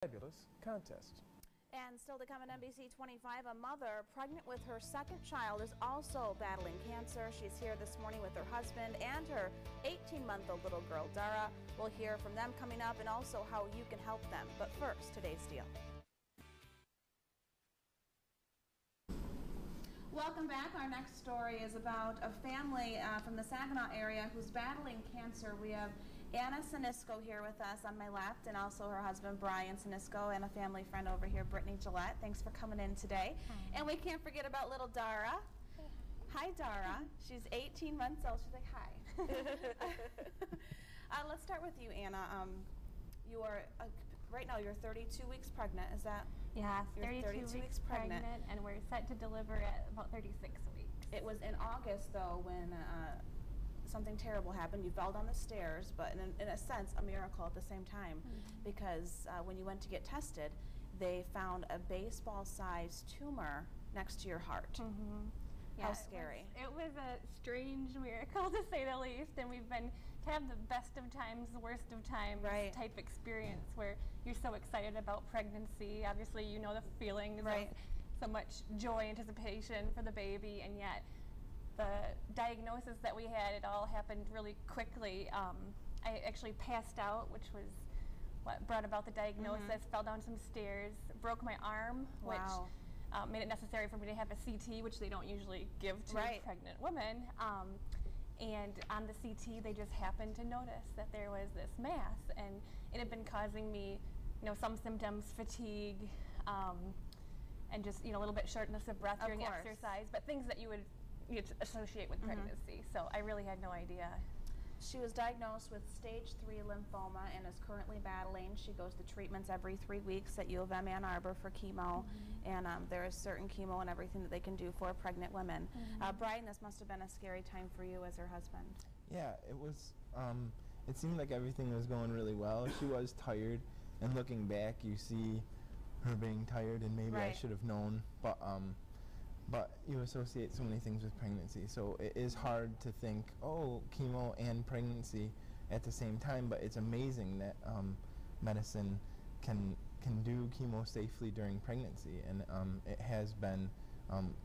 Fabulous contest. And still to come on NBC 25, a mother pregnant with her second child is also battling cancer. She's here this morning with her husband and her 18-month-old little girl, Dara. We'll hear from them coming up and also how you can help them. But first, today's deal. Welcome back. Our next story is about a family from the Saginaw area who's battling cancer. We have Anna Sinisco here with us on my left, and also her husband Brian Sinisco, and a family friend over here, Brittany Gillette. Thanks for coming in today. Hi. And we can't forget about little Dara. Hi, Dara. She's 18 months old. She's like, hi. Let's start with you, Anna. You are right now. You're 32 weeks pregnant. Is that? Yeah, 32 weeks pregnant, and we're set to deliver at about 36 weeks. It was in August, though, when something terrible happened. You fell down the stairs, but in a sense, a miracle at the same time, because when you went to get tested, they found a baseball-sized tumor next to your heart. Yeah, how scary. It was a strange miracle, to say the least, and we've been kind of the best of times, the worst of times type experience where you're so excited about pregnancy. Obviously, you know the feelings of so much joy, anticipation for the baby, and yet the diagnosis that we had, it all happened really quickly. I actually passed out, which was what brought about the diagnosis, fell down some stairs, broke my arm, which made it necessary for me to have a CT, which they don't usually give to pregnant women. And on the CT, they just happened to notice that there was this mass, and it had been causing me, some symptoms, fatigue, and just, a little bit shortness of breath during exercise, but things that you'd associate with pregnancy. So I really had no idea. She was diagnosed with stage 3 lymphoma and is currently battling. She goes to treatments every 3 weeks at U of M Ann Arbor for chemo, and there is certain chemo and everything that they can do for pregnant women. Brian, this must have been a scary time for you as her husband. Yeah, it was. It seemed like everything was going really well. She was tired, and looking back, you see her being tired, and maybe I should have known, but you associate so many things with pregnancy, so it is hard to think, oh, chemo and pregnancy at the same time, but it's amazing that medicine can do chemo safely during pregnancy, and it has been,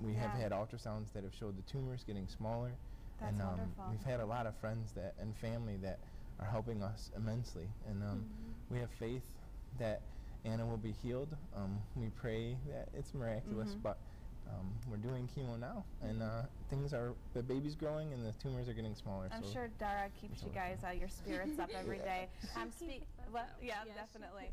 we have had ultrasounds that have showed the tumors getting smaller. That's and wonderful. We've had a lot of friends and family that are helping us immensely, and we have faith that Anna will be healed. We pray that it's miraculous, but we're doing chemo now, and the baby's growing and the tumors are getting smaller. I'm sure Dara keeps you guys your spirits up every day. Definitely.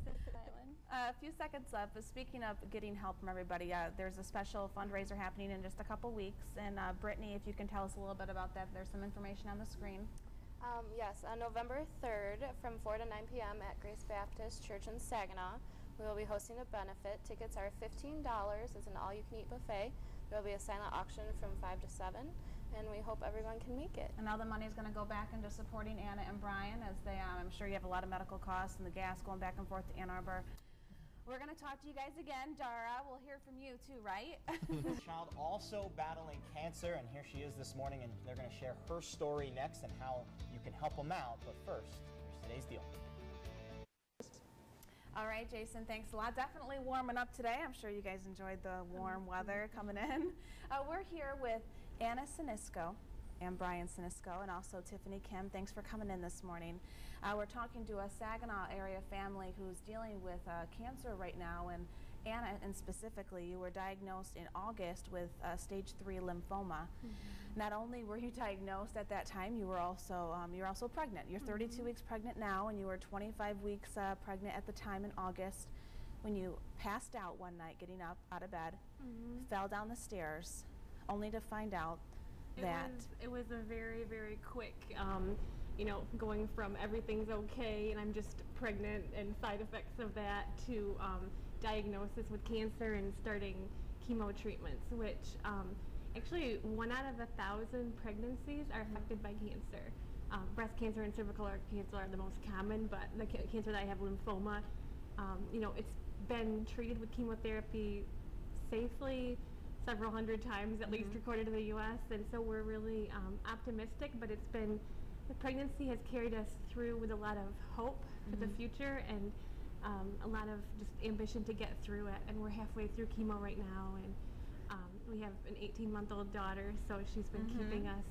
A few seconds left, but speaking of getting help from everybody, there's a special fundraiser happening in just a couple weeks, and Brittany, if you can tell us a little bit about that. There's some information on the screen. Yes, on November 3rd from 4 to 9 p.m. at Grace Baptist Church in Saginaw, we will be hosting a benefit. Tickets are $15. It's an all-you-can-eat buffet. There will be a silent auction from 5 to 7, and we hope everyone can make it. And all the money is going to go back into supporting Anna and Brian as they, I'm sure you have a lot of medical costs and the gas going back and forth to Ann Arbor. We're going to talk to you guys again. Dara, we'll hear from you too, right? Child also battling cancer, and here she is this morning, and they're going to share her story next and how you can help them out. But first, here's today's deal. All right, Jason, thanks a lot. Definitely warming up today. I'm sure you guys enjoyed the warm weather coming in. We're here with Anna Sinisco and Brian Sinisco, and also Tiffany Kim. Thanks for coming in this morning. We're talking to a Saginaw area family who's dealing with cancer right now, and Anna, and specifically, you were diagnosed in August with stage 3 lymphoma. Not only were you diagnosed at that time, you were also pregnant. You're 32 weeks pregnant now, and you were 25 weeks pregnant at the time in August when you passed out one night getting up out of bed, fell down the stairs, only to find out that it was a very, very quick, going from everything's okay and I'm just pregnant and side effects of that to diagnosis with cancer and starting chemo treatments, which actually 1 out of 1,000 pregnancies are affected by cancer. Breast cancer and cervical cancer are the most common, but the cancer that I have, lymphoma, it's been treated with chemotherapy safely several hundred times at least recorded in the U.S. And so we're really optimistic, but the pregnancy has carried us through with a lot of hope for the future, and a lot of just ambition to get through it, and we're halfway through chemo right now, and we have an 18-month-old daughter, so she's been keeping us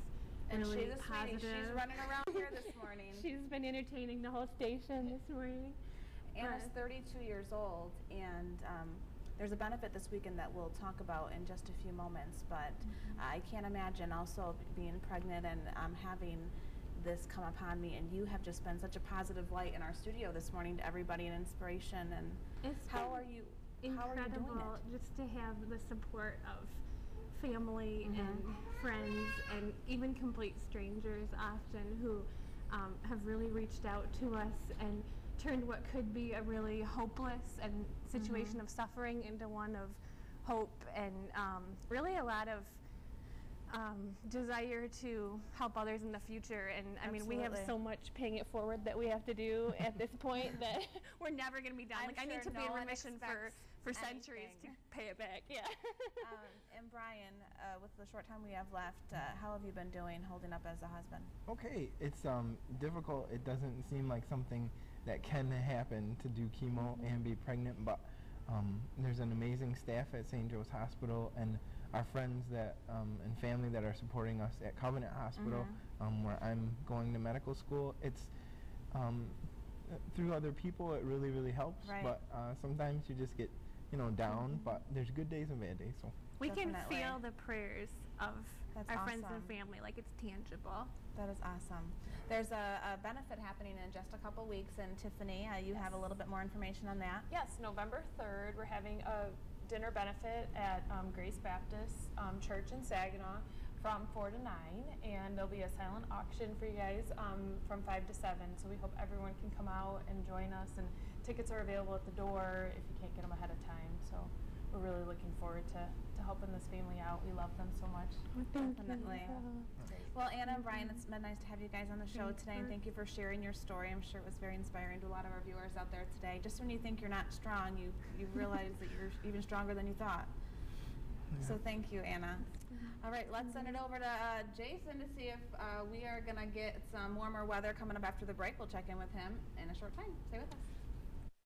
really she's a positive. sweetie. She's running around here this morning. She's been entertaining the whole station this morning. Anna's 32 years old, and there's a benefit this weekend that we'll talk about in just a few moments, but I can't imagine also being pregnant and having this come upon me, and you have just been such a positive light in our studio this morning to everybody, an inspiration. And how are you doing it? Just to have the support of family and friends and even complete strangers often who have really reached out to us and turned what could be a really hopeless and situation of suffering into one of hope, and really a lot of desire to help others in the future. And I mean, we have so much paying it forward that we have to do at this point that we're never going to be done. I need to be in remission for centuries to pay it back. Yeah. And Brian, with the short time we have left, how have you been doing holding up as a husband? Okay, it's difficult. It doesn't seem like something that can happen to do chemo and be pregnant, but there's an amazing staff at St. Joe's Hospital, and our friends that and family that are supporting us at Covenant Hospital, where I'm going to medical school. It's through other people, it really, really helps. Right. But sometimes you just get, down. But there's good days and bad days. So we can feel the prayers of our friends and family, like it's tangible. That is awesome. There's a benefit happening in just a couple weeks, and Tiffany, you have a little bit more information on that. Yes, November 3rd, we're having a dinner benefit at Grace Baptist Church in Saginaw from 4 to 9, and there'll be a silent auction for you guys from 5 to 7, so we hope everyone can come out and join us, and tickets are available at the door if you can't get them ahead of time. So we're really looking forward to helping this family out. We love them so much. Definitely. Well, Anna and Brian, it's been nice to have you guys on the show today, and thank you for sharing your story. I'm sure it was very inspiring to a lot of our viewers out there today. Just when you think you're not strong, you realize that you're even stronger than you thought. Yeah. So thank you, Anna. All right, let's send it over to Jason to see if we are going to get some warmer weather coming up after the break. We'll check in with him in a short time. Stay with us.